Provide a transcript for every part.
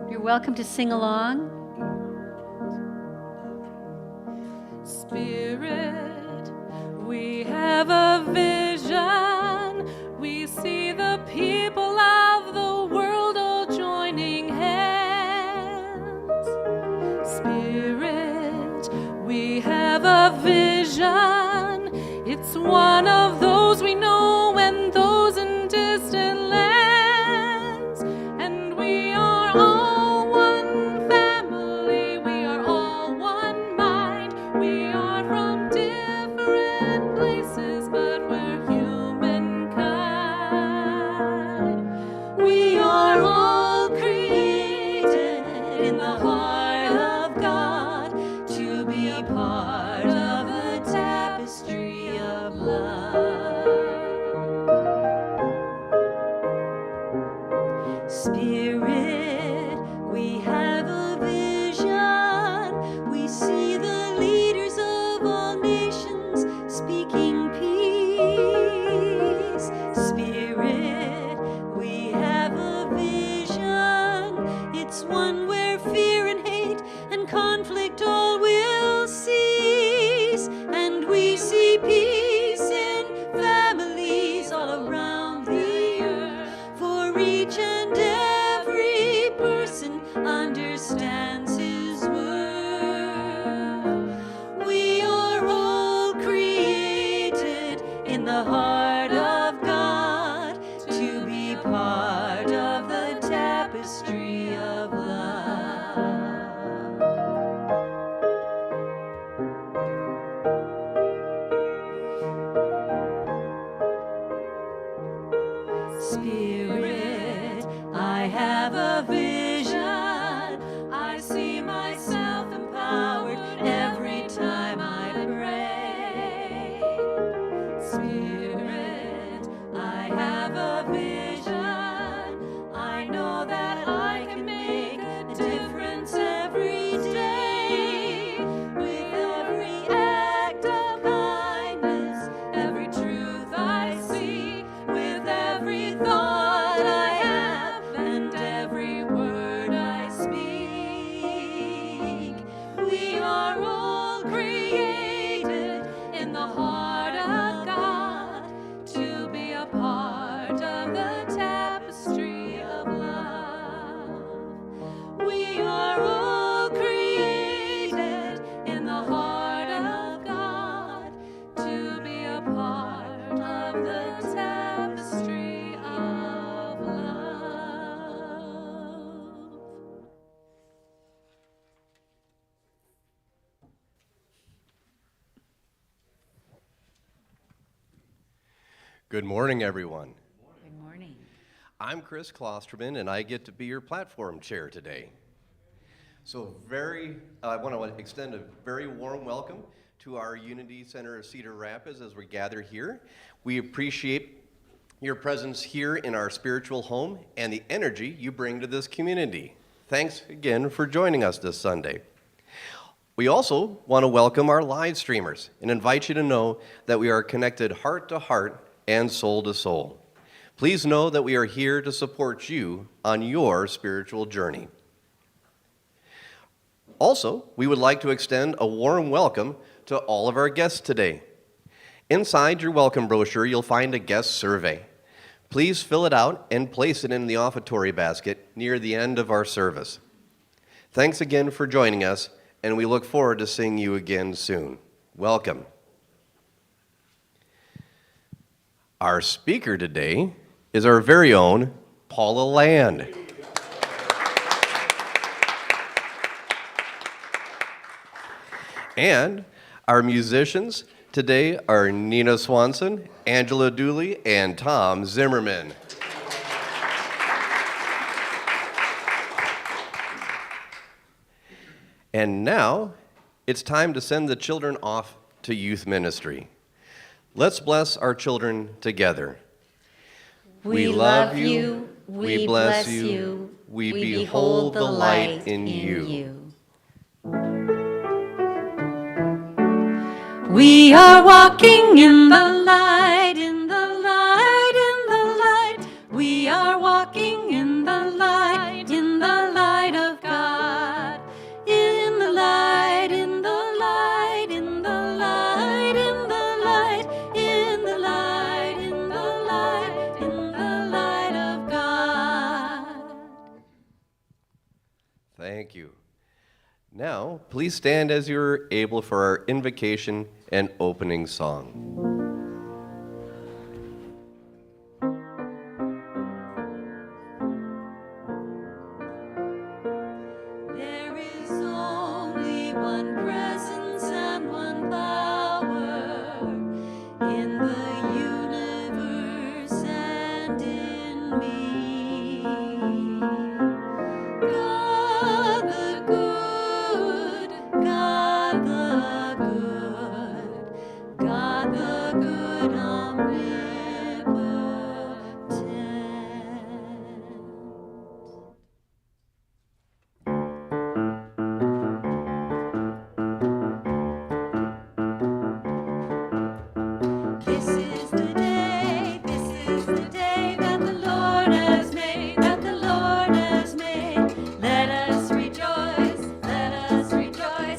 You're welcome to sing along. Spirit, we have a vision. We see the people of the world all joining hands. Spirit, we have a vision. It's one of those we know and those in distant lands. And we are all one family. We are all one mind. We are from different places, but we're humankind. We are all created in the heart of God to be a part of the tapestry of love. Spirit, we have a vision. We see the leaders of all nations speaking peace. Spirit, we have a vision. It's one where fear and hate and conflict all will cease. And we see peace in families all around the earth. For each and every person understands his word. We are all created in the heart of God to be part of the tapestry of love. Spirit, I have a vision. I see myself empowered every time I pray. Spirit, I have a vision. I know that I can make a difference every day. With every act of kindness, every truth I see, with every thought I have and every word I speak. We are all created in the heart of God to be a part of the tapestry of love. We are all created in the heart of God to be a part of the tapestry of love. Good morning, everyone. Good morning. I'm Chris Klosterman, and I get to be your platform chair today. So I want to extend a very warm welcome to our Unity Center of Cedar Rapids as we gather here. We appreciate your presence here in our spiritual home and the energy you bring to this community. Thanks again for joining us this Sunday. We also want to welcome our live streamers and invite you to know that we are connected heart to heart and soul to soul. Please know that we are here to support you on your spiritual journey. Also, we would like to extend a warm welcome to all of our guests today. Inside your welcome brochure, you'll find a guest survey. Please fill it out and place it in the offertory basket near the end of our service. Thanks again for joining us, and we look forward to seeing you again soon. Welcome. Our speaker today is our very own Paula Land. And our musicians today are Nina Swanson, Angela Dooley, and Tom Zimmerman. And now, it's time to send the children off to youth ministry. Let's bless our children together. We love you, we bless you, we behold the light in you. We are walking in the light, in the light, in the light. We are walking in the light, in the light of God. In the light, in the light, in the light, in the light, in the light, in the light, in the light of God. Thank you. Now, please stand as you're able for our invocation and opening song. There is only one presence and one power in the universe and in me. God the good, God the good, God the good, omnipotent. This is the day that the Lord has made, that the Lord has made. Let us rejoice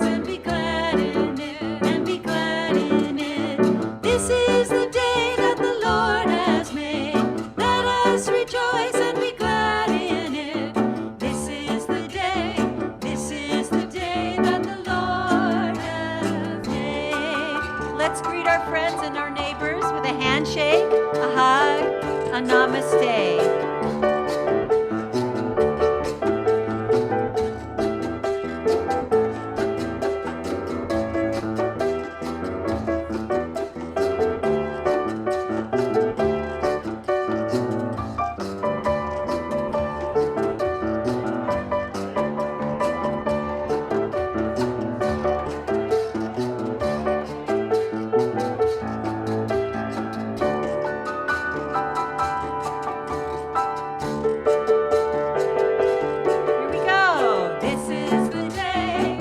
and be glad in it, and be glad in it. This is the day that the Lord has made. Let us rejoice and be glad in it. This is the day that the Lord has made. Let's greet our friends and our neighbors with a handshake, a hug, a namaste. Here we go. This is the day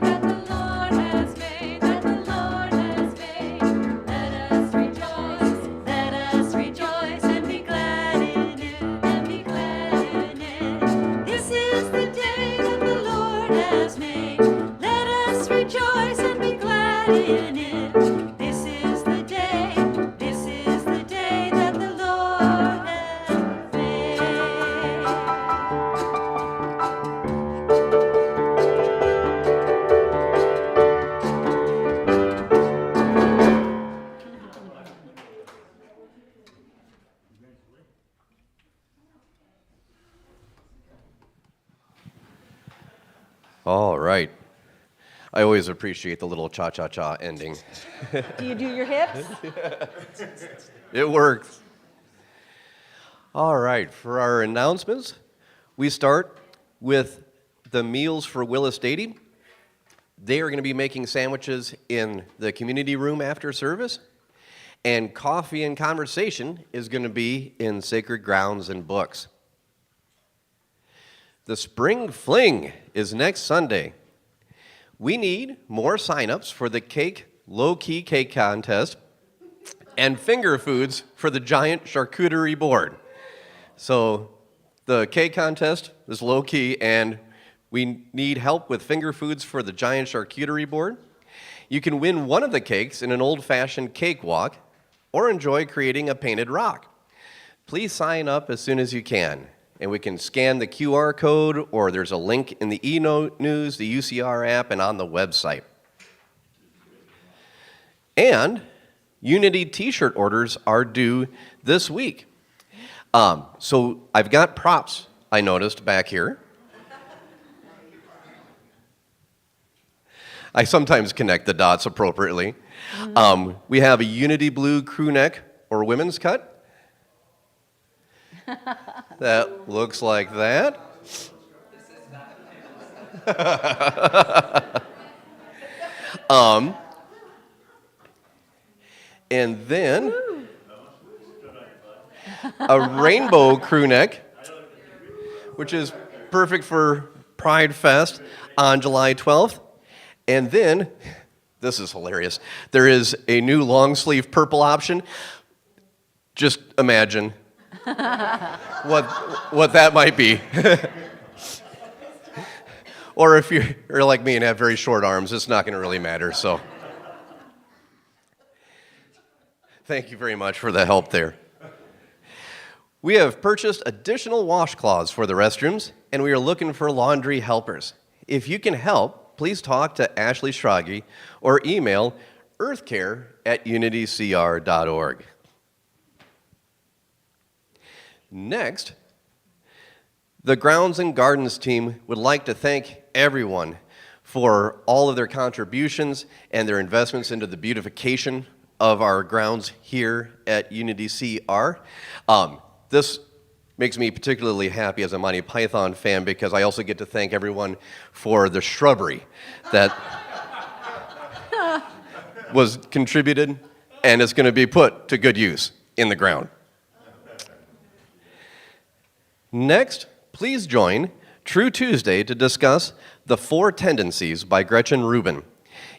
that the Lord has made, that the Lord has made. Let us rejoice and be glad in it, and be glad in it. This is the day that the Lord has made. Let us rejoice and be glad in it. This is the day that the Lord has made. All right. I always appreciate the little cha-cha-cha ending. Do you do your hips? It works. All right, for our announcements, we start with the Meals for Willis Dady. They are going to be making sandwiches in the community room after service, and coffee and conversation is going to be in Sacred Grounds and Books. The Spring Fling is next Sunday. We need more signups for the low-key cake contest and finger foods for the giant charcuterie board. So the cake contest is low-key, and we need help with finger foods for the giant charcuterie board. You can win one of the cakes in an old-fashioned cakewalk or enjoy creating a painted rock. Please sign up as soon as you can, and we can scan the QR code, or there's a link in the e-news, the UCR app, and on the website. And Unity t-shirt orders are due this week. So I've got props, I noticed, back here. I sometimes connect the dots appropriately. We have a Unity blue crew neck or women's cut. That looks like that. And then a rainbow crew neck, which is perfect for Pride Fest on July 12th. And then, this is hilarious, there is a new long sleeve purple option. Just imagine what that might be. Or if you're like me and have very short arms, it's not going to really matter. So, thank you very much for the help there. We have purchased additional washcloths for the restrooms, and we are looking for laundry helpers. If you can help, please talk to Ashley Schrage or email earthcare@unitycr.org. Next, the Grounds and Gardens team would like to thank everyone for all of their contributions and their investments into the beautification of our grounds here at Unity CR. This makes me particularly happy as a Monty Python fan because I also get to thank everyone for the shrubbery that was contributed and is going to be put to good use in the ground. Next, please join True Tuesday to discuss The Four Tendencies by Gretchen Rubin.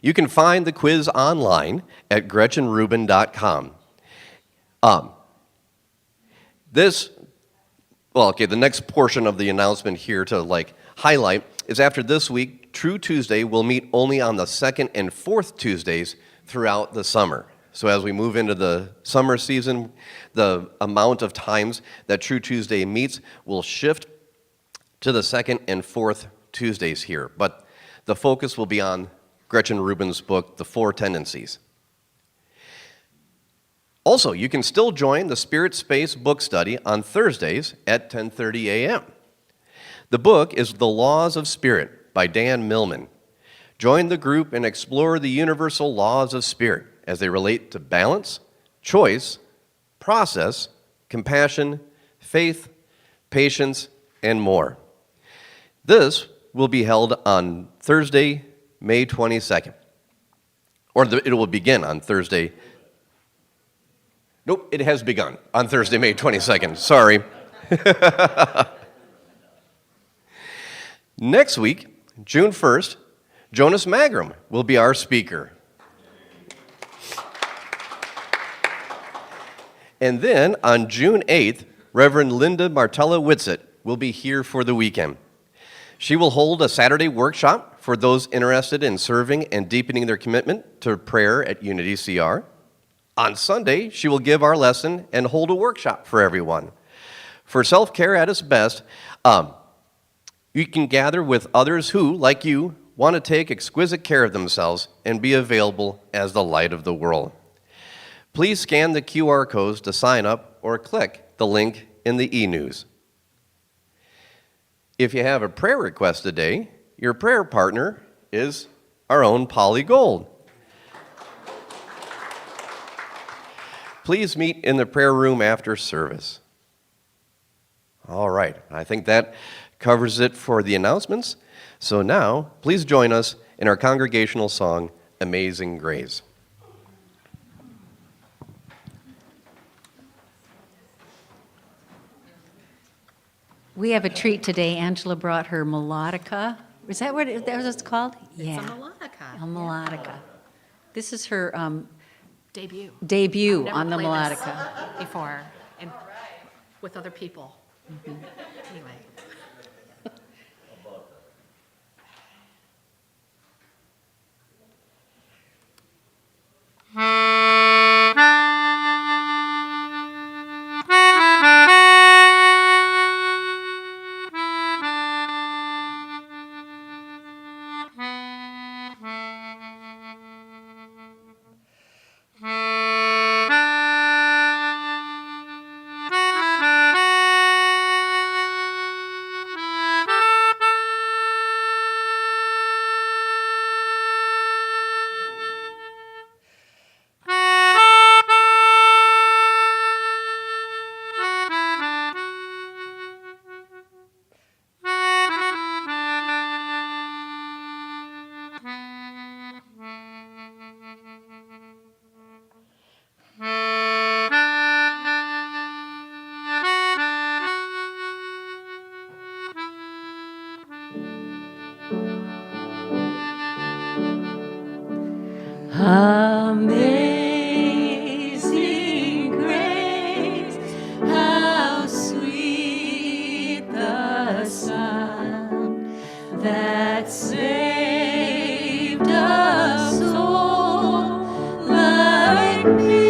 You can find the quiz online at gretchenrubin.com. The next portion of the announcement here to highlight is after this week, True Tuesday will meet only on the second and fourth Tuesdays throughout the summer. So as we move into the summer season, the amount of times that True Tuesday meets will shift to the second and fourth Tuesdays here. But the focus will be on Gretchen Rubin's book, The Four Tendencies. Also, you can still join the Spirit Space book study on Thursdays at 10:30 a.m. The book is The Laws of Spirit by Dan Millman. Join the group and explore the universal laws of spirit as they relate to balance, choice, process, compassion, faith, patience, and more. This will be held on Thursday, May 22nd. It will begin on Thursday. Nope, it has begun on Thursday, May 22nd. Sorry. Next week, June 1st, Jonas Magrum will be our speaker. And then on June 8th, Reverend Linda Martella Whitsett will be here for the weekend. She will hold a Saturday workshop for those interested in serving and deepening their commitment to prayer at Unity CR. On Sunday, she will give our lesson and hold a workshop for everyone. For self-care at its best, you can gather with others who, like you, want to take exquisite care of themselves and be available as the light of the world. Please scan the QR codes to sign up or click the link in the e-news. If you have a prayer request today, your prayer partner is our own Polly Gold. Please meet in the prayer room after service. All right, I think that covers it for the announcements. So now, please join us in our congregational song, Amazing Grace. We have a treat today. Angela brought her melodica. Is that what it's called? It's a melodica. A melodica. This is her Debut. debut Never on the played this melodica. before, and with other people. Anyway. Amazing grace, how sweet the sound that saved a soul like me.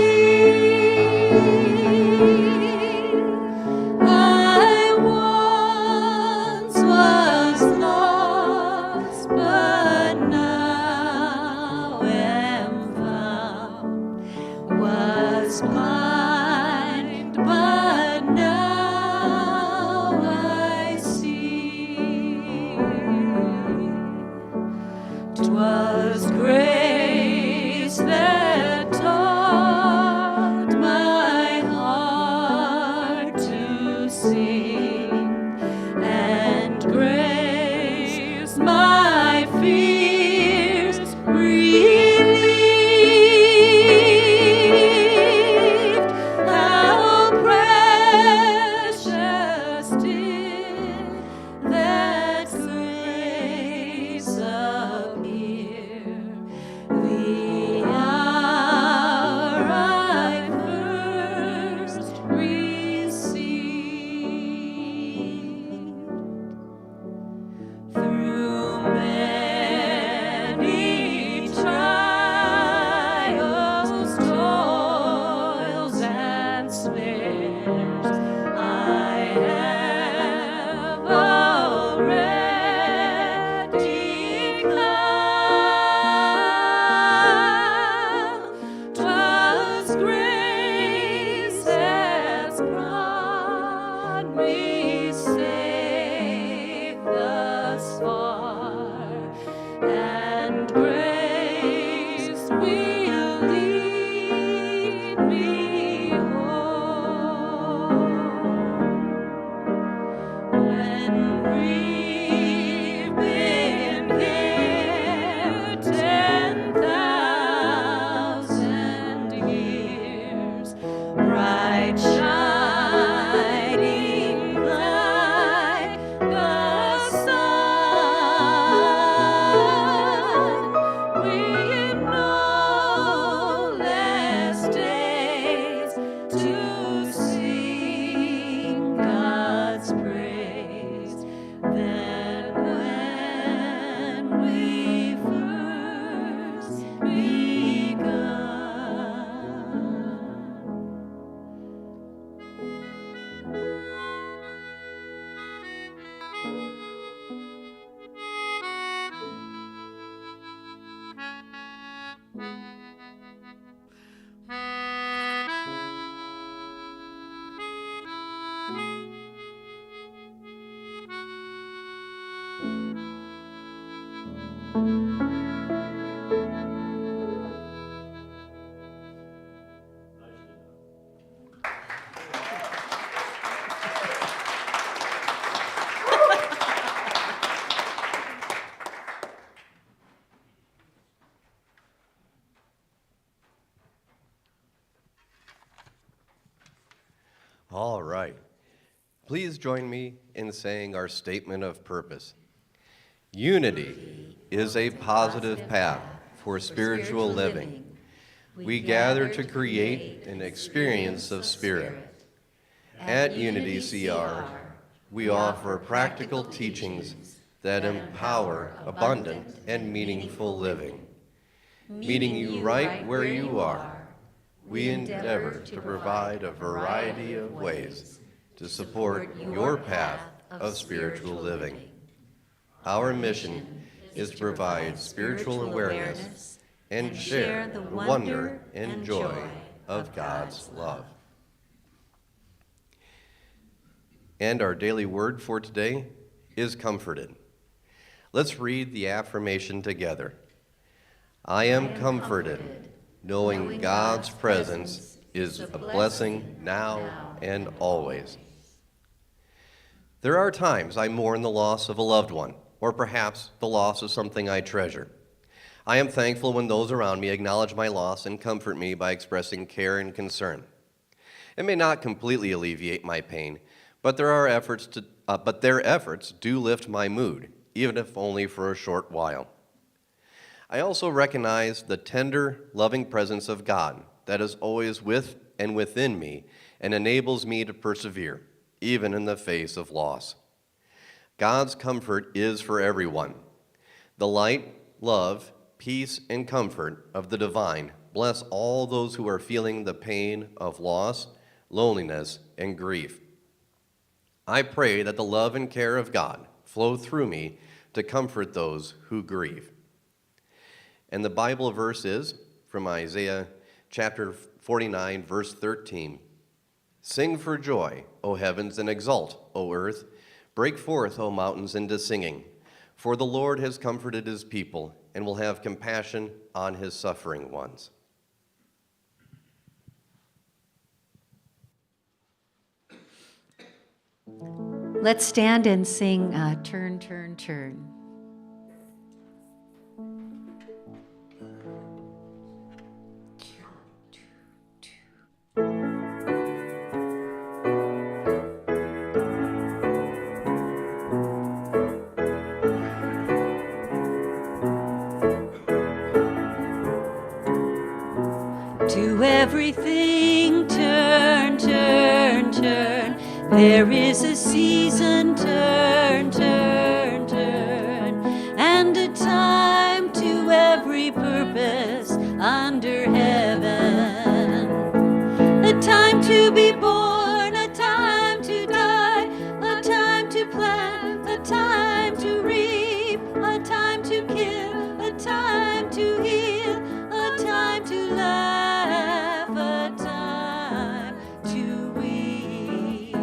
I once was lost, but now am found. Was blind, but now I see. 'Twas grace that taught my heart to sing, and grace my fears relieved. How precious All right. Please join me in saying our statement of purpose. Unity is a positive path for spiritual living. We gather to create an experience of spirit. At Unity CR, we offer practical teachings that empower abundant and meaningful living. Meeting you right where you are, we endeavor to provide a variety of ways to support your path of spiritual living. Our mission is to provide spiritual awareness and share the wonder and joy of God's love. And our daily word for today is comforted. Let's read the affirmation together. I am comforted, knowing God's presence is a blessing now and always. There are times I mourn the loss of a loved one, or perhaps the loss of something I treasure. I am thankful when those around me acknowledge my loss and comfort me by expressing care and concern. It may not completely alleviate my pain, but their efforts do lift my mood, even if only for a short while. I also recognize the tender, loving presence of God that is always with and within me and enables me to persevere, even in the face of loss. God's comfort is for everyone. The light, love, peace, and comfort of the divine bless all those who are feeling the pain of loss, loneliness, and grief. I pray that the love and care of God flow through me to comfort those who grieve. And the Bible verse is from Isaiah chapter 49, verse 13. Sing for joy, O heavens, and exult, O earth. Break forth, O mountains, into singing. For the Lord has comforted his people and will have compassion on his suffering ones. Let's stand and sing Turn, Turn, Turn. To everything turn, turn, turn. There is a season, turn, turn, turn. And a time to every purpose under heaven. A time to be born, a time to die, a time to plant, a time to reap, a time to kill, a time to heal, a time to laugh, a time to weep.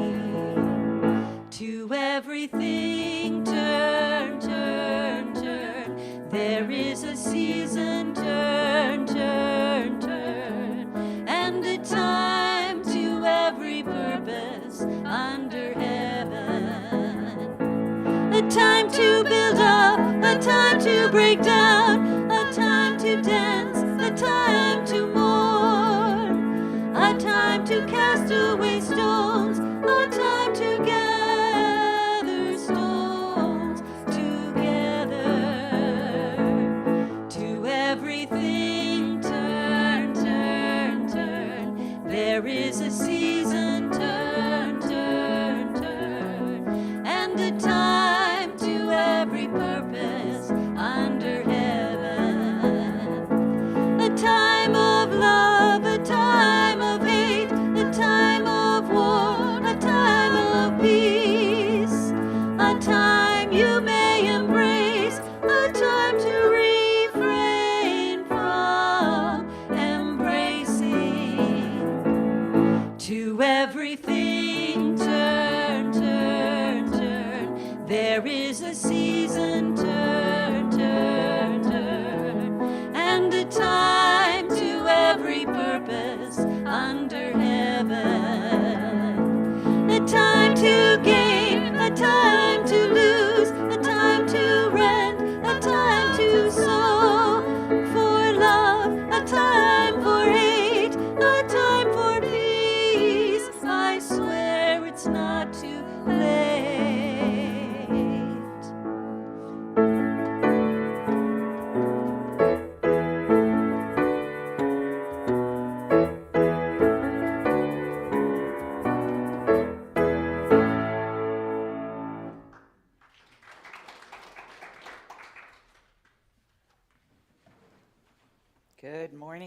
To everything turn, turn, turn. There is a season, turn, turn, turn. And a time to every purpose under heaven. A time to build up, a time to break down, a time to dance, a time to mourn, a time to cast away stones, a time to gather stones together. To everything turn, turn, turn. There is a season, turn, turn, turn. And a time to every purpose under heaven. A time of love, a time of hate, a time of war, a time of peace, a time you may embrace, a time to refrain from embracing. To everything turn, turn, turn. There is a season, turn, turn, turn. And a time to every purpose under heaven. A time to gain, a time to lose, a time to rent, a time to sow for love, a time for hate, a time for peace, I swear.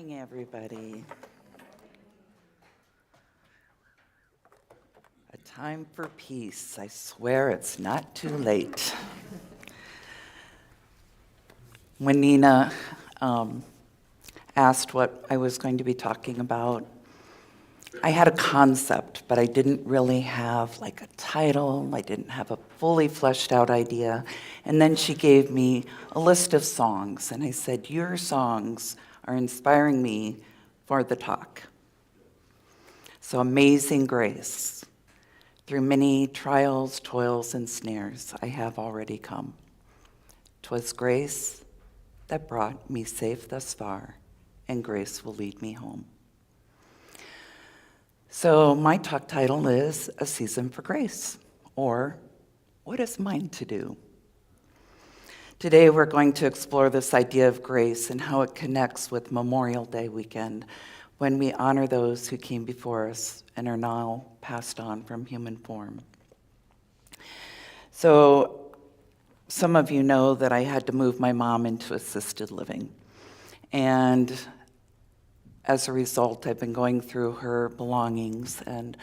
morning, everybody. A time for peace. I swear it's not too late. When Nina asked what I was going to be talking about, I had a concept, but I didn't really have like a title. I didn't have a fully fleshed out idea. And then she gave me a list of songs, and I said, your songs are inspiring me for the talk. So, Amazing Grace. Through many trials, toils, and snares, I have already come. 'Twas grace that brought me safe thus far, and grace will lead me home. So my talk title is A Season for Grace, or What is Mine to Do? Today we're going to explore this idea of grace and how it connects with Memorial Day weekend, when we honor those who came before us and are now passed on from human form. So some of you know that I had to move my mom into assisted living. And as a result, I've been going through her belongings and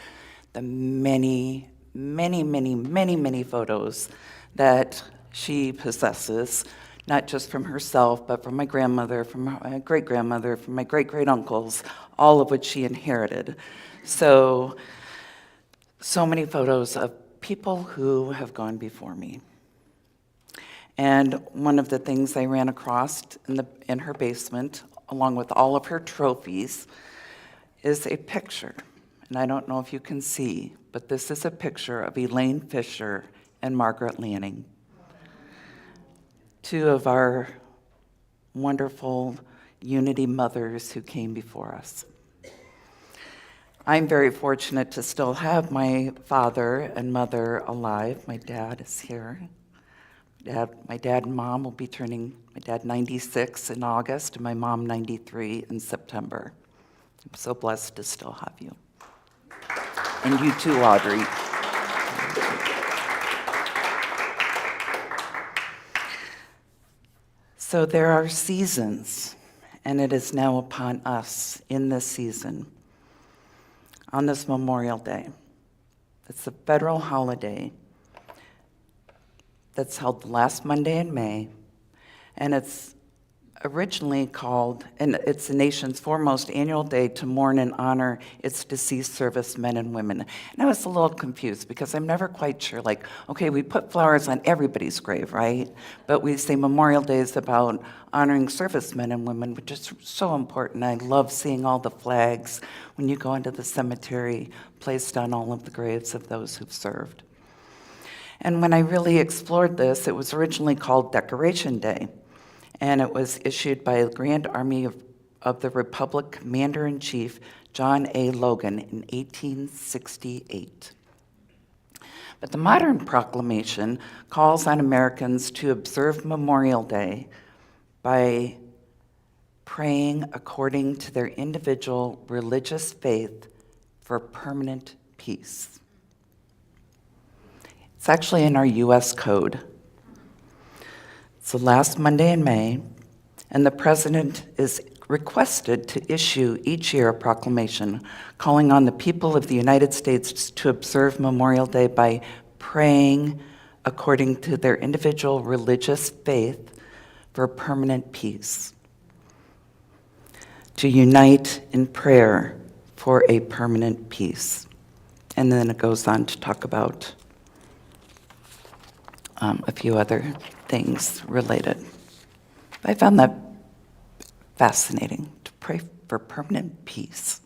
the many, many, many, many, many photos that she possesses, not just from herself, but from my grandmother, from my great-grandmother, from my great-great-uncles, all of which she inherited. So many photos of people who have gone before me. And one of the things I ran across in her basement, along with all of her trophies, is a picture. And I don't know if you can see, but this is a picture of Elaine Fisher and Margaret Lanning, two of our wonderful Unity mothers who came before us. I'm very fortunate to still have my father and mother alive. My dad is here. My dad and mom will be turning, my dad 96 in August, and my mom 93 in September. I'm so blessed to still have you. And you too, Audrey. So there are seasons, and it is now upon us in this season, on this Memorial Day. It's a federal holiday that's held the last Monday in May, and it's originally called, and it's the nation's foremost annual day to mourn and honor its deceased servicemen and women. And I was a little confused because I'm never quite sure, like, okay, we put flowers on everybody's grave, right? But we say Memorial Day is about honoring servicemen and women, which is so important. I love seeing all the flags when you go into the cemetery placed on all of the graves of those who've served. And when I really explored this, it was originally called Decoration Day, and it was issued by the Grand Army of the Republic Commander-in-Chief John A. Logan in 1868. But the modern proclamation calls on Americans to observe Memorial Day by praying according to their individual religious faith for permanent peace. It's actually in our U.S. Code. It's the last Monday in May, and the President is requested to issue each year a proclamation calling on the people of the United States to observe Memorial Day by praying according to their individual religious faith for permanent peace. To unite in prayer for a permanent peace. And then it goes on to talk about a few other things related. I found that fascinating, to pray for permanent peace.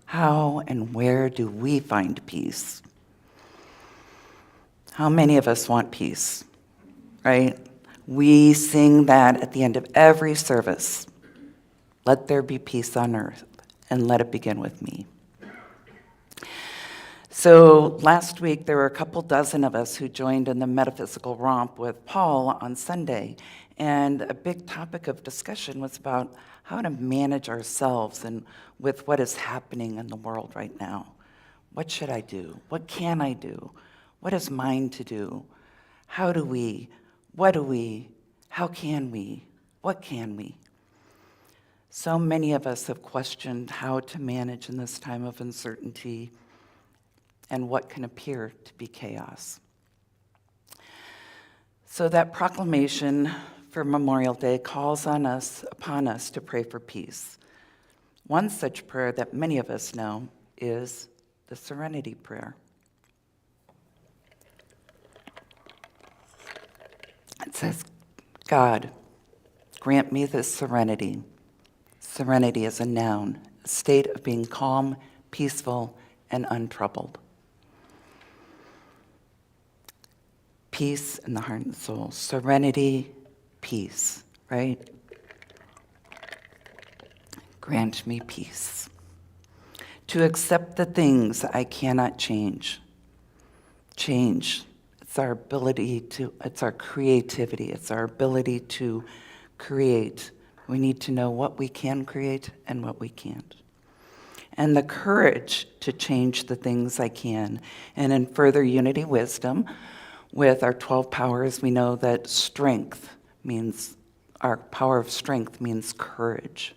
How and where do we find peace? How many of us want peace, right? We sing that at the end of every service. Let there be peace on earth, and let it begin with me. So last week, there were a couple dozen of us who joined in the metaphysical romp with Paula on Sunday, and a big topic of discussion was about how to manage ourselves and with what is happening in the world right now. What should I do? What can I do? What is mine to do? How do we? What do we? How can we? What can we? So many of us have questioned how to manage in this time of uncertainty and what can appear to be chaos. So that proclamation for Memorial Day calls upon us to pray for peace. One such prayer that many of us know is the Serenity Prayer. It says, God, grant me this serenity. Serenity is a noun, a state of being calm, peaceful, and untroubled. Peace in the heart and soul. Serenity, peace, right? Grant me peace. To accept the things I cannot change. Change. It's our ability to, it's our creativity. It's our ability to create. We need to know what we can create and what we can't. And the courage to change the things I can. And in further unity wisdom, with our 12 powers, we know that strength means, our power of strength means courage.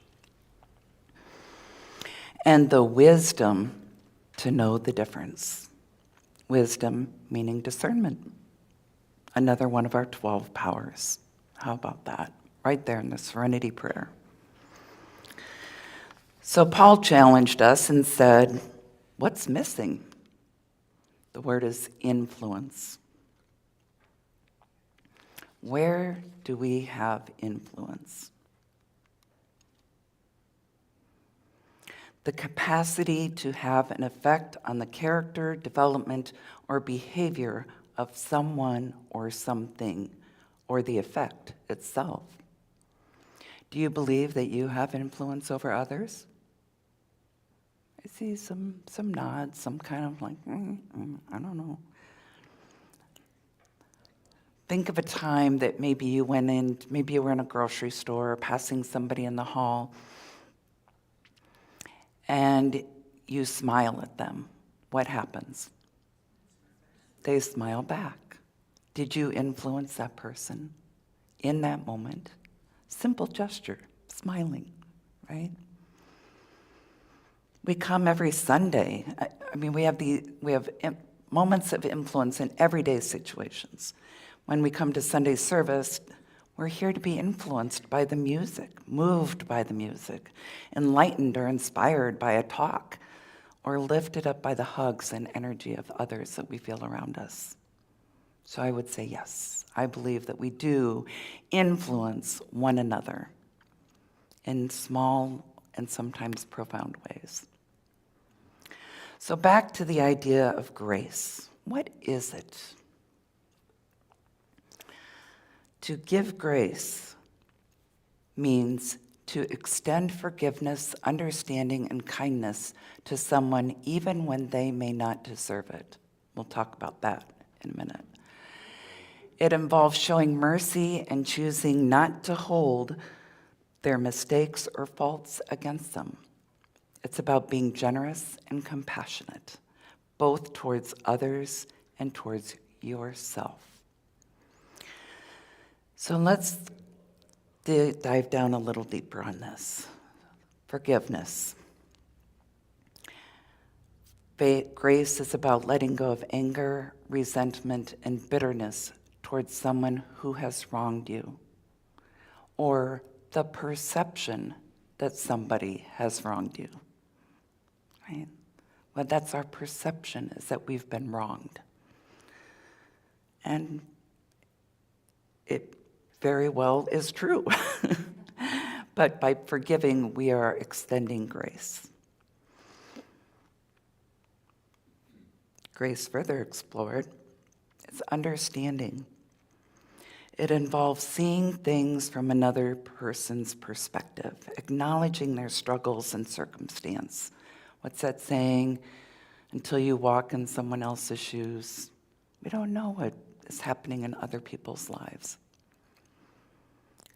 And the wisdom to know the difference. Wisdom meaning discernment. Another one of our 12 powers. How about that? Right there in the Serenity Prayer. So Paul challenged us and said, what's missing? The word is influence. Where do we have influence? The capacity to have an effect on the character, development, or behavior of someone or something, or the effect itself. Do you believe that you have influence over others? I see some nods, some kind of like, I don't know. Think of a time that maybe you went in, maybe you were in a grocery store or passing somebody in the hall, and you smile at them. What happens? They smile back. Did you influence that person in that moment? Simple gesture, smiling, right? We come every Sunday. I mean, we have moments of influence in everyday situations. When we come to Sunday service, we're here to be influenced by the music, moved by the music, enlightened or inspired by a talk, or lifted up by the hugs and energy of others that we feel around us. So I would say yes, I believe that we do influence one another in small and sometimes profound ways. So back to the idea of grace. What is it? To give grace means to extend forgiveness, understanding, and kindness to someone even when they may not deserve it. We'll talk about that in a minute. It involves showing mercy and choosing not to hold their mistakes or faults against them. It's about being generous and compassionate, both towards others and towards yourself. So let's dive down a little deeper on this. Forgiveness. Grace is about letting go of anger, resentment, and bitterness towards someone who has wronged you, or the perception that somebody has wronged you, right? Well, that's our perception, is that we've been wronged. And it very well is true. But by forgiving, we are extending grace. Grace further explored is understanding. It involves seeing things from another person's perspective, acknowledging their struggles and circumstance. What's that saying? Until you walk in someone else's shoes, we don't know what is happening in other people's lives.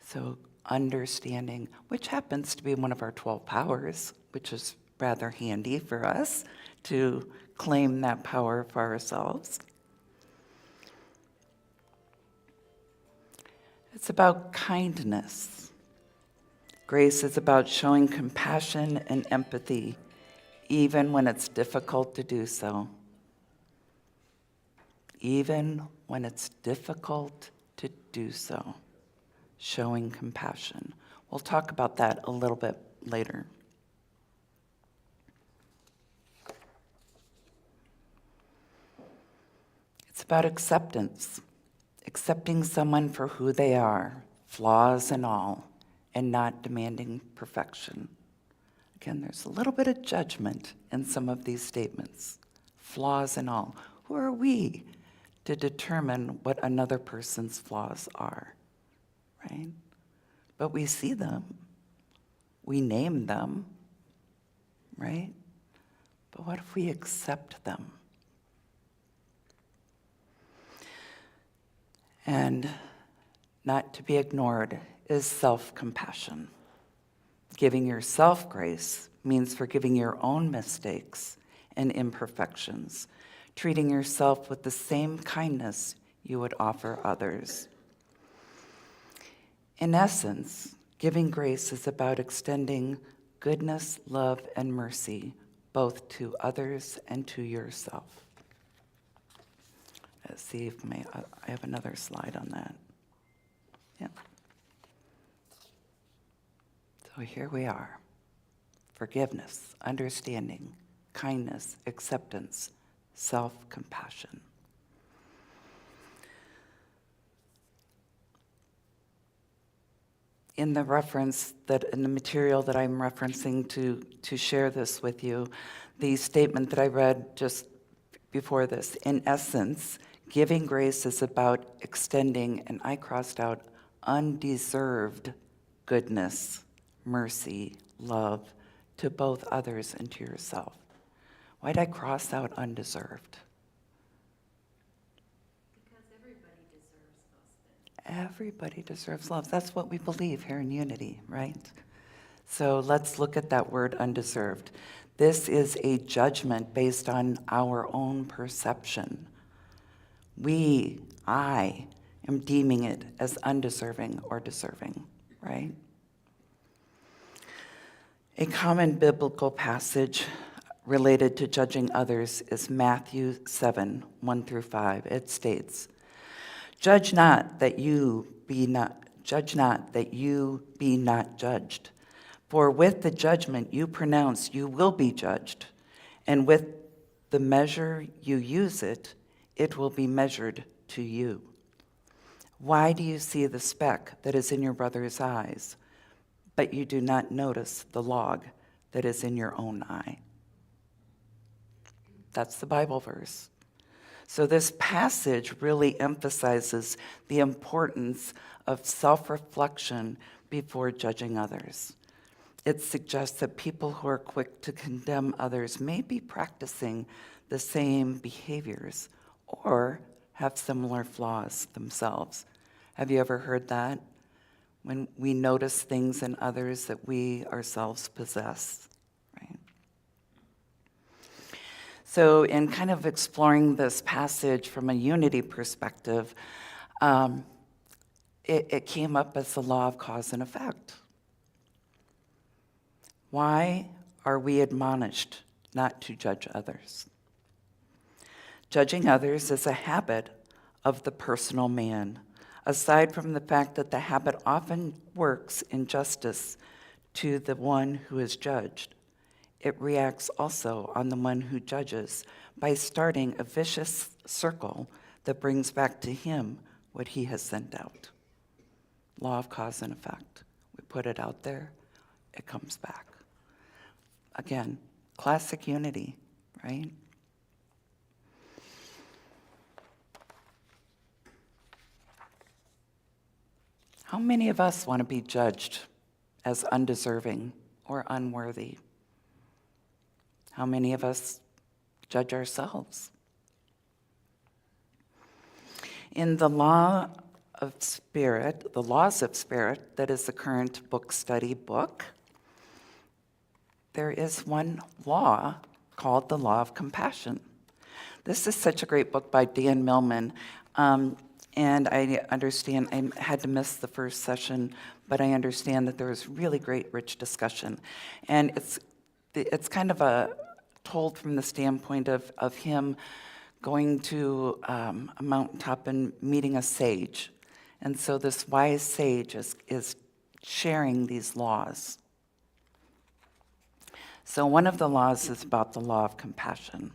So understanding, which happens to be one of our 12 powers, which is rather handy for us to claim that power for ourselves. It's about kindness. Grace is about showing compassion and empathy, even when it's difficult to do so. Even when it's difficult to do so, showing compassion. We'll talk about that a little bit later. It's about acceptance, accepting someone for who they are, flaws and all, and not demanding perfection. Again, there's a little bit of judgment in some of these statements, flaws and all. Who are we to determine what another person's flaws are, right? But we see them, we name them, right? But what if we accept them? And not to be ignored is self-compassion. Giving yourself grace means forgiving your own mistakes and imperfections, treating yourself with the same kindness you would offer others. In essence, giving grace is about extending goodness, love, and mercy, both to others and to yourself. Let's see if I have another slide on that. Yeah. So here we are. Forgiveness, understanding, kindness, acceptance, self-compassion. In the material that I'm referencing to share this with you, the statement that I read just before this, in essence, giving grace is about extending, and I crossed out, undeserved goodness, mercy, love to both others and to yourself. Why'd I cross out undeserved? Because everybody deserves those things. Everybody deserves love. That's what we believe here in Unity, right? So let's look at that word undeserved. This is a judgment based on our own perception. I am deeming it as undeserving or deserving, right? A common biblical passage related to judging others is Matthew 7, 1 through 5. It states, Judge not that you be not judged. For with the judgment you pronounce, you will be judged. And with the measure you use it will be measured to you. Why do you see the speck that is in your brother's eyes, but you do not notice the log that is in your own eye? That's the Bible verse. So this passage really emphasizes the importance of self-reflection before judging others. It suggests that people who are quick to condemn others may be practicing the same behaviors or have similar flaws themselves. Have you ever heard that? When we notice things in others that we ourselves possess, right? So in kind of exploring this passage from a unity perspective, it came up as the law of cause and effect. Why are we admonished not to judge others? Judging others is a habit of the personal man, aside from the fact that the habit often works injustice to the one who is judged. It reacts also on the one who judges by starting a vicious circle that brings back to him what he has sent out. Law of cause and effect. We put it out there, it comes back. Again, classic unity, right? How many of us want to be judged as undeserving or unworthy? How many of us judge ourselves? In the Laws of Spirit, that is the current book study book, there is one law called the Law of Compassion. This is such a great book by Dan Millman. And I understand, I had to miss the first session, but I understand that there was really great, rich discussion. And it's kind of told from the standpoint of him going to a mountaintop and meeting a sage. And so this wise sage is sharing these laws. So one of the laws is about the law of compassion.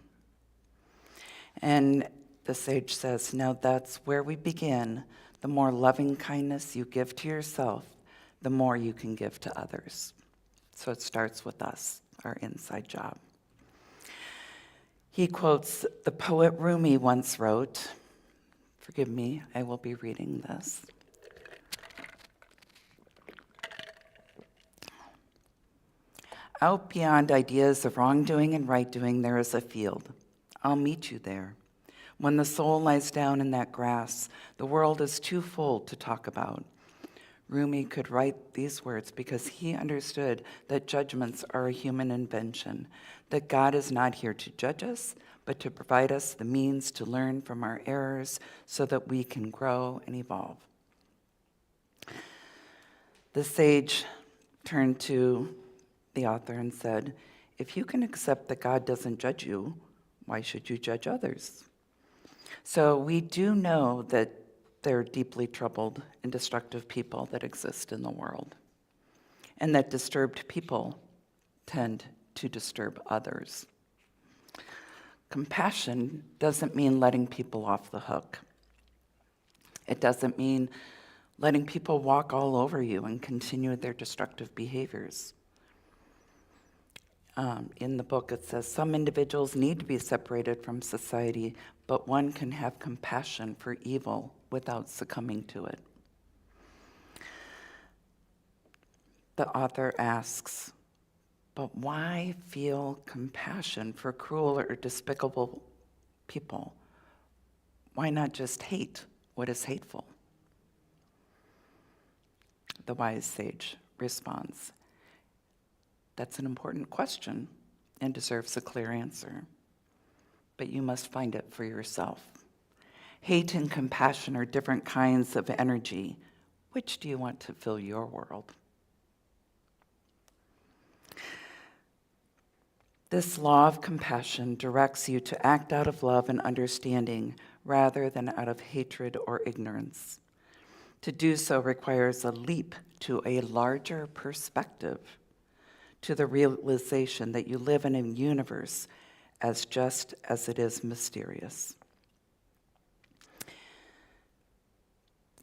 And the sage says, now that's where we begin. The more loving kindness you give to yourself, the more you can give to others. So it starts with us, our inside job. He quotes the poet Rumi once wrote, forgive me, I will be reading this. Out beyond ideas of wrongdoing and right-doing, there is a field. I'll meet you there. When the soul lies down in that grass, the world is too full to talk about. Rumi could write these words because he understood that judgments are a human invention, that God is not here to judge us, but to provide us the means to learn from our errors so that we can grow and evolve. The sage turned to the author and said, if you can accept that God doesn't judge you, why should you judge others? So we do know that there are deeply troubled and destructive people that exist in the world, and that disturbed people tend to disturb others. Compassion doesn't mean letting people off the hook. It doesn't mean letting people walk all over you and continue their destructive behaviors. In the book, it says some individuals need to be separated from society, but one can have compassion for evil without succumbing to it. The author asks, but why feel compassion for cruel or despicable people? Why not just hate what is hateful? The wise sage responds, that's an important question and deserves a clear answer, but you must find it for yourself. Hate and compassion are different kinds of energy. Which do you want to fill your world? This law of compassion directs you to act out of love and understanding rather than out of hatred or ignorance. To do so requires a leap to a larger perspective, to the realization that you live in a universe as just as it is mysterious.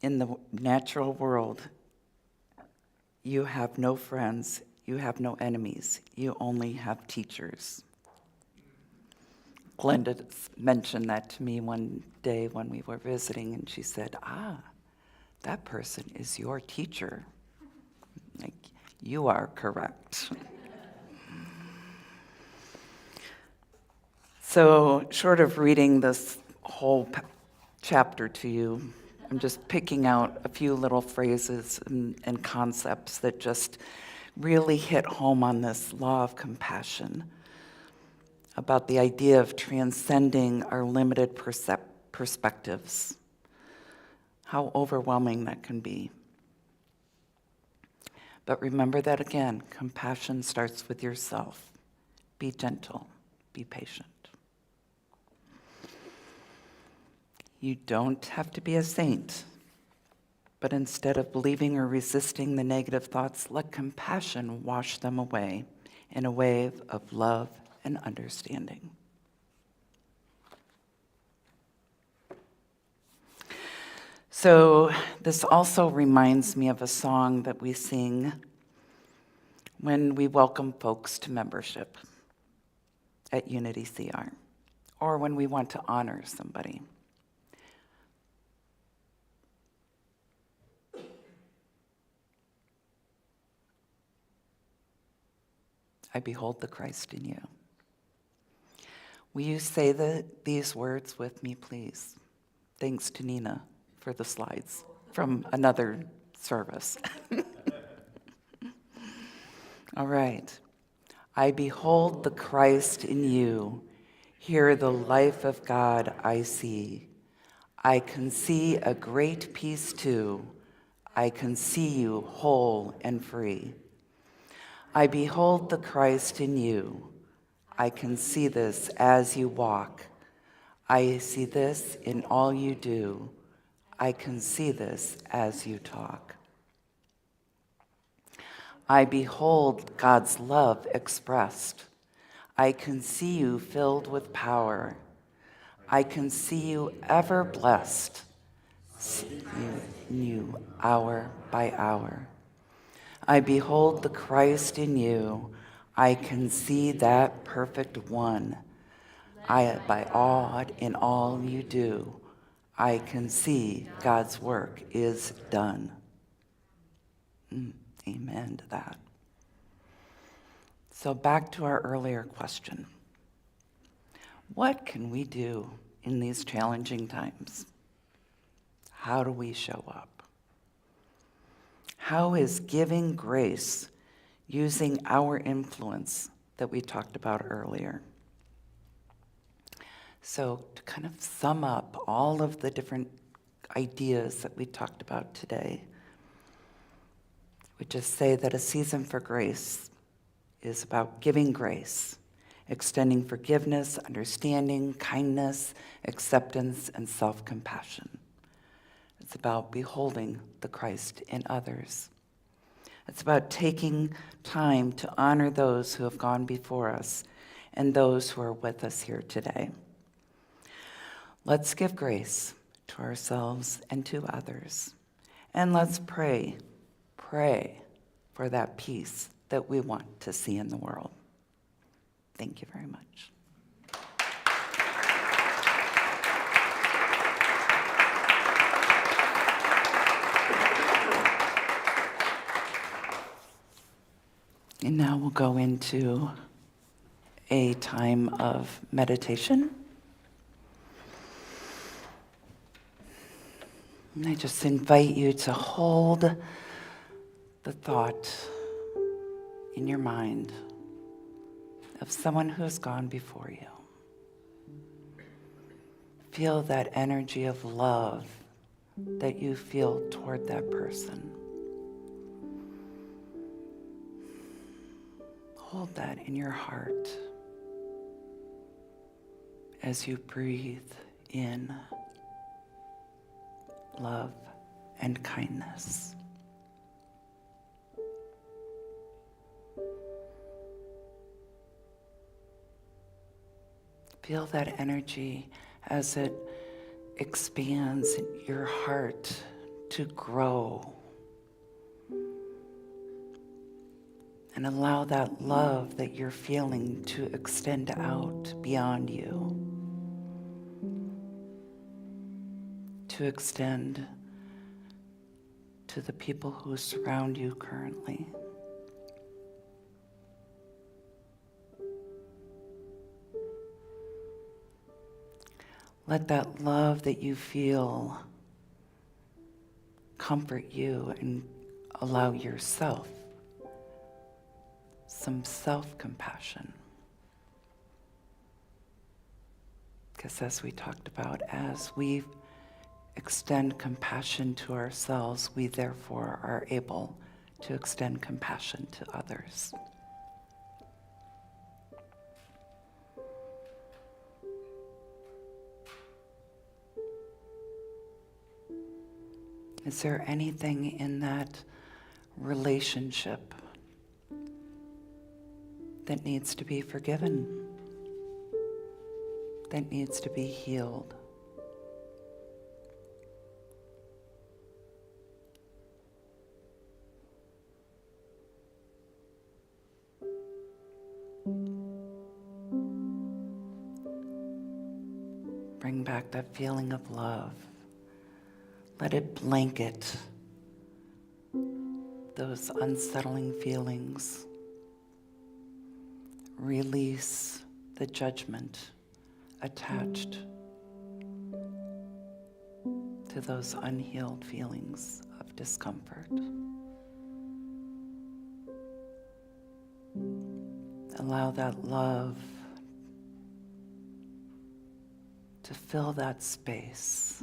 In the natural world, you have no friends, you have no enemies, you only have teachers. Glenda mentioned that to me one day when we were visiting, and she said, that person is your teacher. Like, you are correct. So, short of reading this whole chapter to you, I'm just picking out a few little phrases and concepts that just really hit home on this law of compassion, about the idea of transcending our limited perspectives, how overwhelming that can be. But remember that again, compassion starts with yourself. Be gentle, be patient. You don't have to be a saint, but instead of believing or resisting the negative thoughts, let compassion wash them away in a wave of love and understanding. So this also reminds me of a song that we sing when we welcome folks to membership at Unity CR, or when we want to honor somebody. I behold the Christ in you. Will you say these words with me, please? Thanks to Nina for the slides from another service. All right. I behold the Christ in you. Here the life of God I see. I can see a great peace too. I can see you whole and free. I behold the Christ in you. I can see this as you walk. I see this in all you do. I can see this as you talk. I behold God's love expressed. I can see you filled with power. I can see you ever blessed. See you hour by hour. I behold the Christ in you. I can see that perfect one. I by awed in all you do. I can see God's work is done. Amen to that. So back to our earlier question. What can we do in these challenging times? How do we show up? How is giving grace using our influence that we talked about earlier? So to kind of sum up all of the different ideas that we talked about today, we just say that a season for grace is about giving grace, extending forgiveness, understanding, kindness, acceptance, and self-compassion. It's about beholding the Christ in others. It's about taking time to honor those who have gone before us and those who are with us here today. Let's give grace to ourselves and to others. And let's pray for that peace that we want to see in the world. Thank you very much. And now we'll go into a time of meditation. And I just invite you to hold the thought in your mind of someone who has gone before you. Feel that energy of love that you feel toward that person. Hold that in your heart as you breathe in love and kindness. Feel that energy as it expands in your heart to grow. And allow that love that you're feeling to extend out beyond you. To extend to the people who surround you currently. Let that love that you feel comfort you and allow yourself some self-compassion. Because as we talked about, as we extend compassion to ourselves, we therefore are able to extend compassion to others. Is there anything in that relationship that needs to be forgiven, that needs to be healed? Bring back that feeling of love. Let it blanket those unsettling feelings. Release the judgment attached to those unhealed feelings of discomfort. Allow that love to fill that space.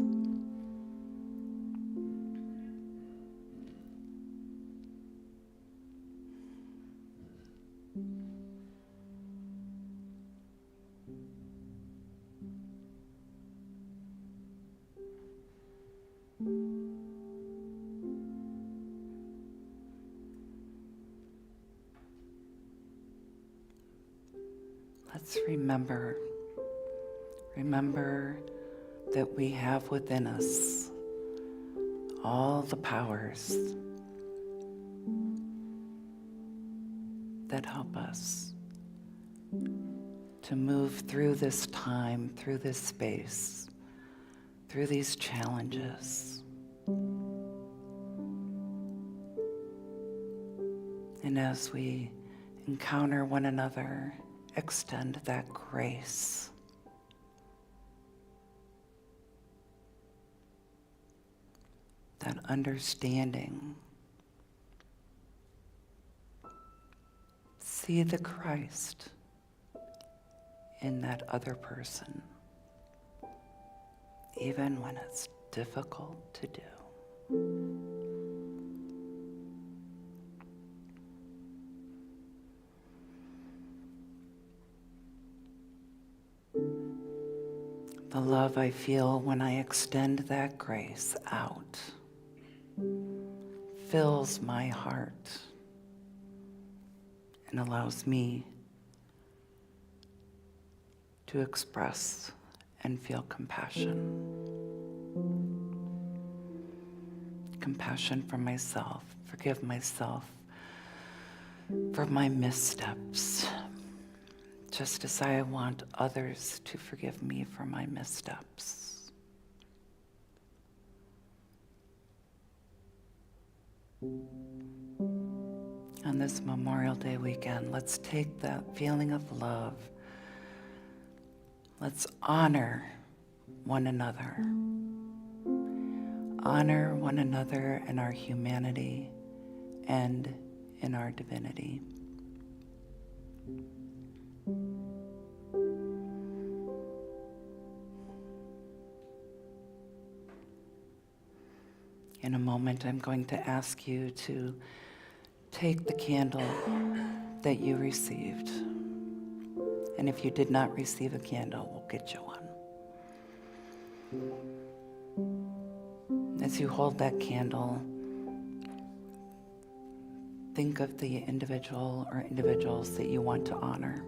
Let's remember that we have within us all the powers that help us to move through this time, through this space, through these challenges. And as we encounter one another, extend that grace. That understanding. See the Christ in that other person, even when it's difficult to do. The love I feel when I extend that grace out fills my heart and allows me to express and feel compassion. Compassion for myself, forgive myself for my missteps, just as I want others to forgive me for my missteps. On this Memorial Day weekend, let's take that feeling of love. Let's honor one another. Honor one another in our humanity and in our divinity. In a moment, I'm going to ask you to take the candle that you received. And if you did not receive a candle, we'll get you one. As you hold that candle, think of the individual or individuals that you want to honor.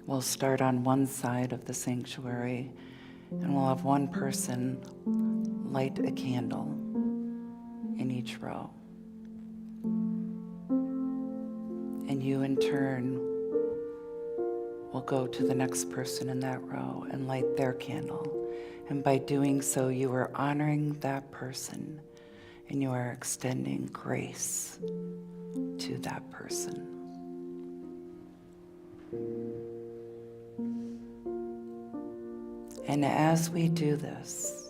We'll start on one side of the sanctuary, and we'll have one person light a candle in each row. And you, in turn, will go to the next person in that row and light their candle. And by doing so, you are honoring that person, and you are extending grace to that person. And as we do this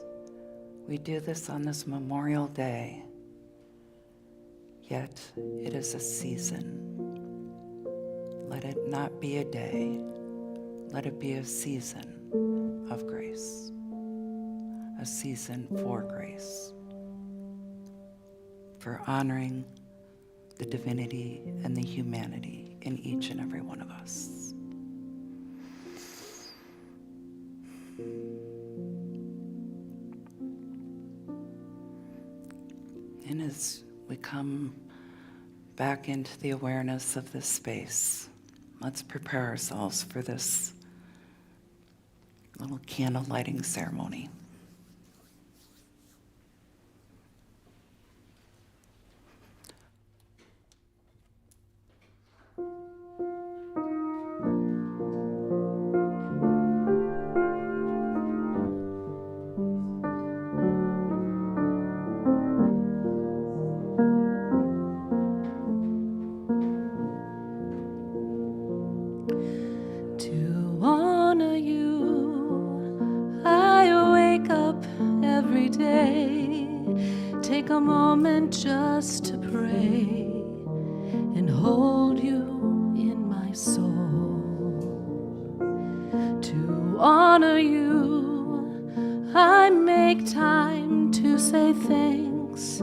on this Memorial Day, yet it is a season. Let it not be a day, let it be a season of grace, a season for grace, for honoring the divinity and the humanity in each and every one of us. And as we come back into the awareness of this space, let's prepare ourselves for this little candle lighting ceremony. Take a moment just to pray and hold you in my soul. honor you, I make time to say thanks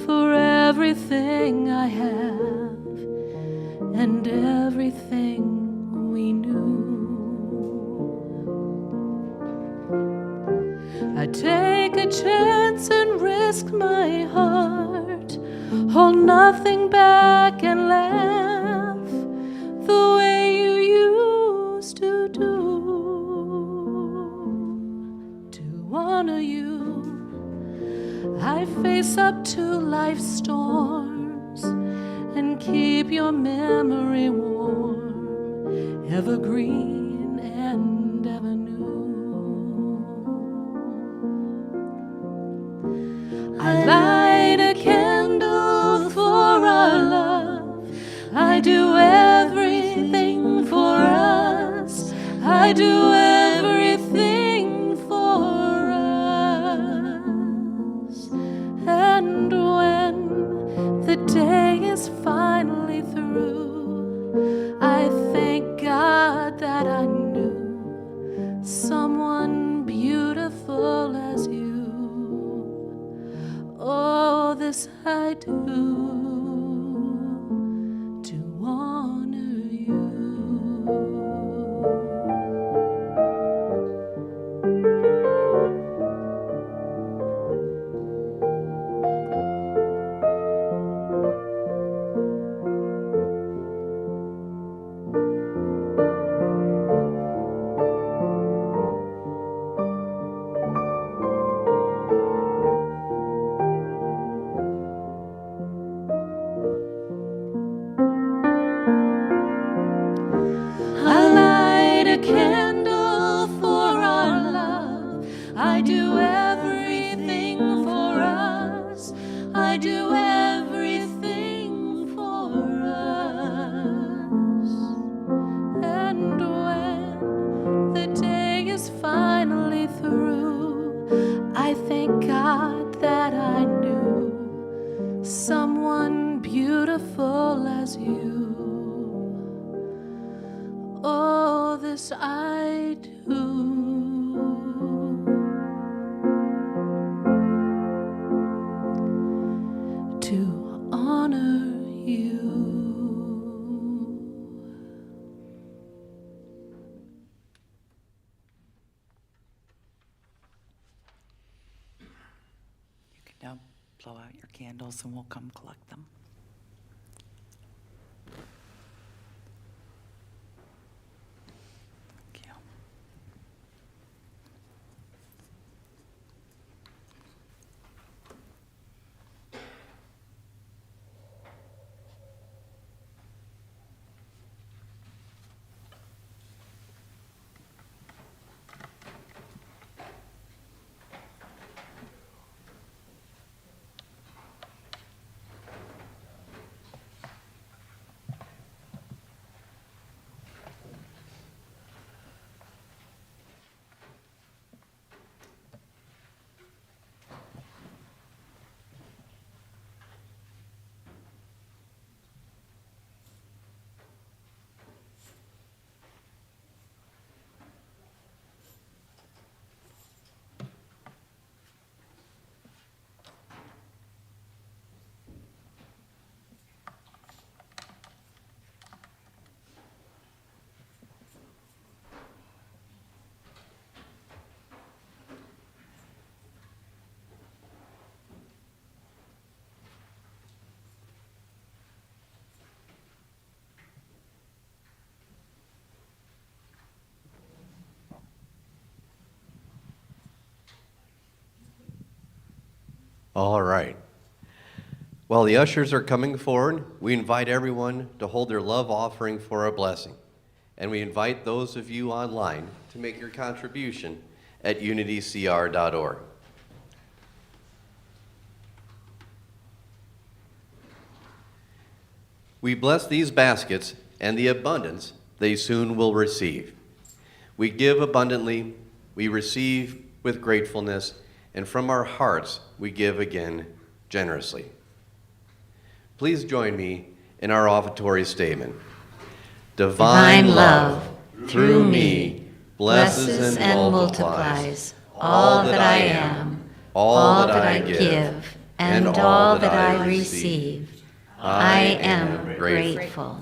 for everything I have and everything we knew. I take a chance and risk my heart, hold nothing back and laugh the way you used to do. To honor you, I face up to life's storms and keep your memory warm, evergreen and ever new. I light a candle for our love. I do everything for us. I do everything for us. And when the day is finally through, I thank God that I knew someone beautiful as you. Oh, this I do to honor you. Candle for our love. I do everything for us. I do everything for us. And when the day is finally through, I thank God that I knew someone beautiful as you. Oh, this I do to honor you. You can now blow out your candles and we'll come collect them. Thank you. All right. While the ushers are coming forward, we invite everyone to hold their love offering for a blessing. And we invite those of you online to make your contribution at unitycr.org. We bless these baskets and the abundance they soon will receive. We give abundantly, we receive with gratefulness, and from our hearts we give again generously. Please join me in our offertory statement. Divine love, through me, blesses and multiplies all that I am, all that I give, and all that I receive. I am grateful.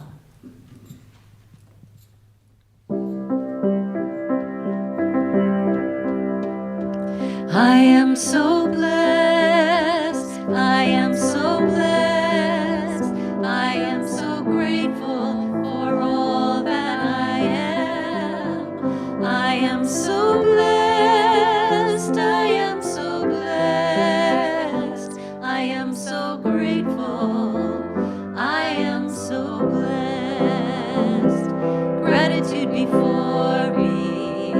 I am so blessed. I am so blessed. I am so grateful for all that I am. I am so blessed. I am so blessed. I am so grateful. I am so blessed. Gratitude before me,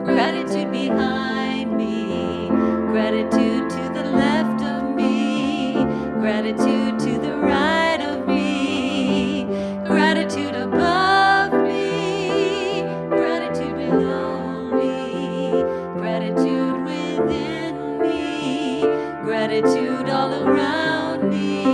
gratitude behind me, gratitude to the left of me, gratitude to the right of me, gratitude above me, gratitude below me, gratitude within me, gratitude all around me.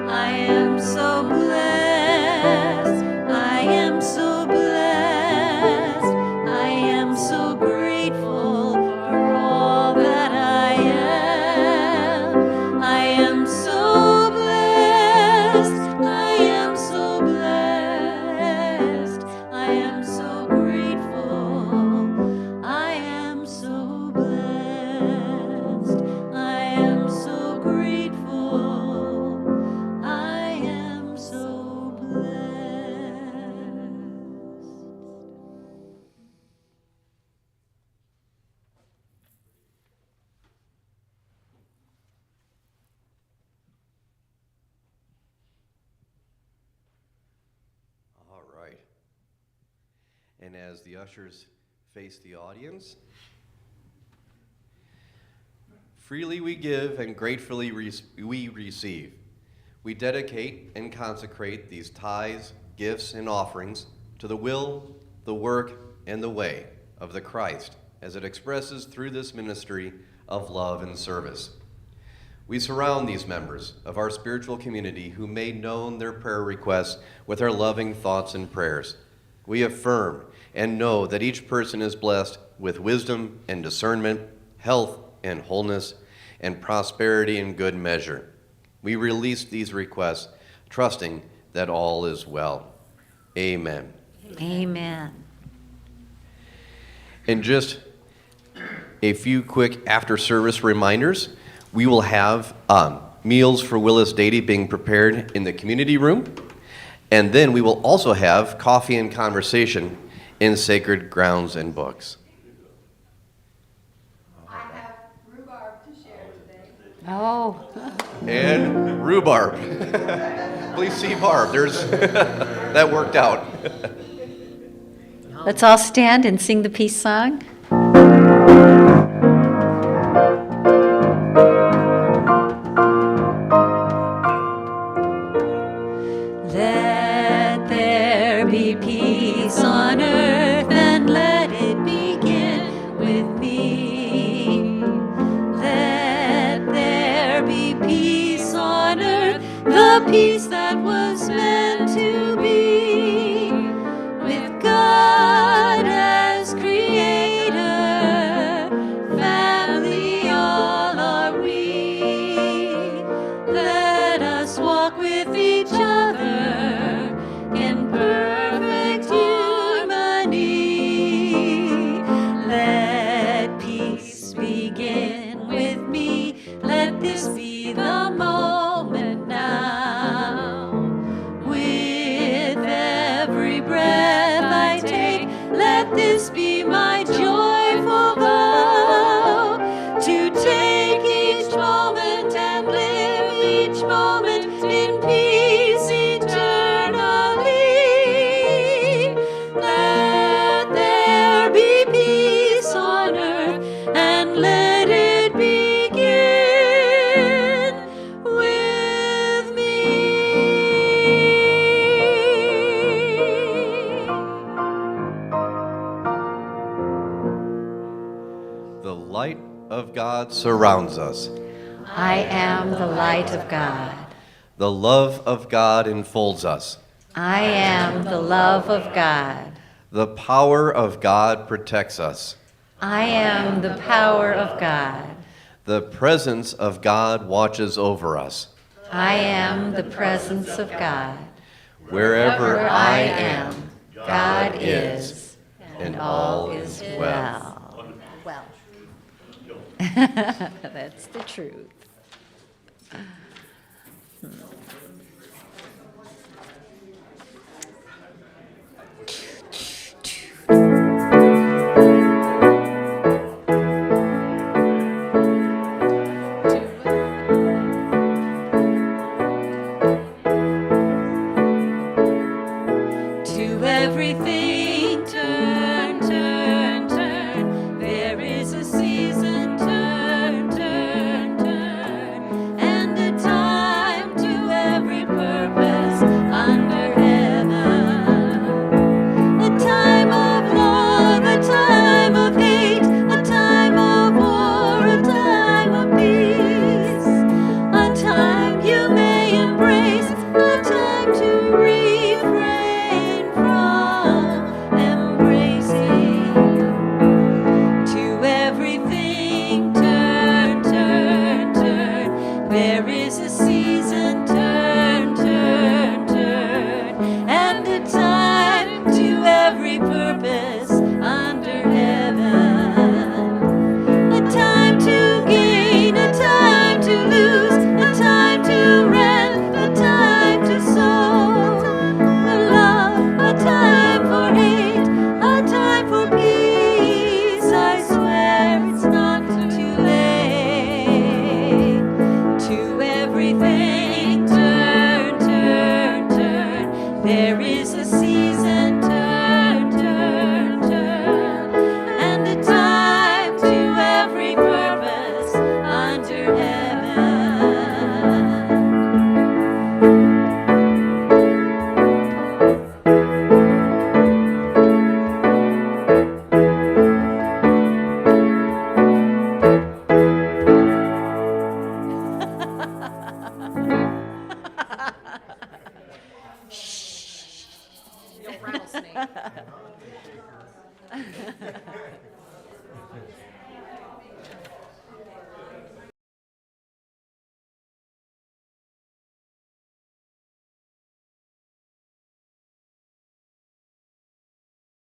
I am so blessed. I am so blessed. I am so grateful for all that I am. I am so blessed. I am so blessed. I am so grateful. I am so blessed. I am so grateful. I am so blessed. All right. And as the ushers face the audience, freely we give and gratefully we receive. We dedicate and consecrate these tithes, gifts, and offerings to the will, the work, and the way of the Christ as it expresses through this ministry of love and service. We surround these members of our spiritual community who made known their prayer requests with our loving thoughts and prayers. We affirm and know that each person is blessed with wisdom and discernment, health and wholeness, and prosperity in good measure. We release these requests, trusting that all is well. Amen. Amen. And just a few quick after-service reminders. We will have meals for Willis Dady being prepared in the community room. And then we will also have coffee and conversation in Sacred Grounds and Books. I have rhubarb to share today. Oh, And rhubarb. Please see Barb. There's that worked out. let's all stand and sing the peace song. Let there be peace on earth and let it begin with me. Let there be peace on earth, the peace that was meant to be. With God as creator, family all are we. Let us walk with each other in perfect harmony. Let peace begin with me. Let this be the moment now. With every breath I take, let this be my joyful vow. To take each moment and live each moment in peace eternally. Let there be peace on earth and let it begin with me. The light of God surrounds us. I am the light of God. The love of God enfolds us. I am the love of God. The power of God protects us. I am the power of God. The presence of God watches over us. I am the presence of God. Wherever Where I I am, am, God is, and all is well. Well. That's the truth. To everything turn